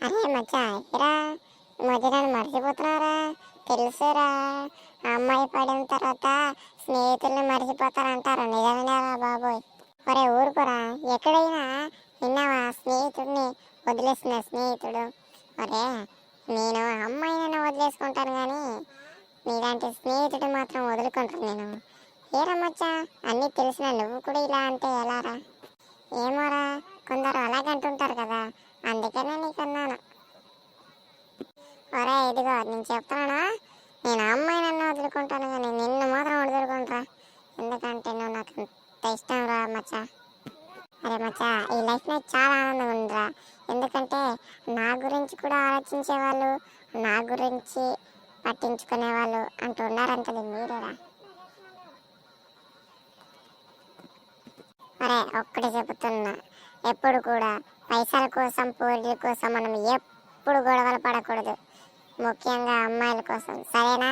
అరే మచ్చా ఇరా ఈ మధ్య నన్ను మర్చిపోతున్నారా? తెలుసురా, అమ్మాయి పడిన తర్వాత స్నేహితుల్ని మర్చిపోతారంటారు. నిజమేనా బాబోయ్? ఒరే ఊరుకోరా, ఎక్కడైనా విన్నావా స్నేహితుడిని వదిలేసిన స్నేహితుడు? ఒరే నేను అమ్మాయినైనా వదిలేసుకుంటాను కానీ నీలాంటి స్నేహితుడు మాత్రం వదులుకుంటాను నేను. ఏరమ్మచ్చా అన్నీ తెలిసిన నువ్వు కూడా ఇలా అంటే ఎలారా? ఏమోరా, కొందరు అలాగంటుంటారు కదా, అందుకనే నీకన్నాను. ఒరే ఇదిగో నేను చెప్తానా, నేను అమ్మాయి నన్ను వదులుకుంటాను కానీ నిన్ను మాత్రం వదులుకుంటారా, ఎందుకంటే నువ్వు నాకు అంత ఇష్టం రా మచ్చా. అరే మచ్చా, ఈ లైఫ్ నాకు చాలా ఆనందంగా ఉందిరా. ఎందుకంటే నా గురించి కూడా ఆలోచించే వాళ్ళు, నా గురించి పట్టించుకునే వాళ్ళు అంటూ ఉన్నారంటది మీరేరా. అరే ఒక్కటి చెబుతున్నా, ఎప్పుడు కూడా పైసల కోసం పోరీల కోసం మనం ఎప్పుడు గొడవలు పడకూడదు, ముఖ్యంగా అమ్మాయిల కోసం, సరేనా?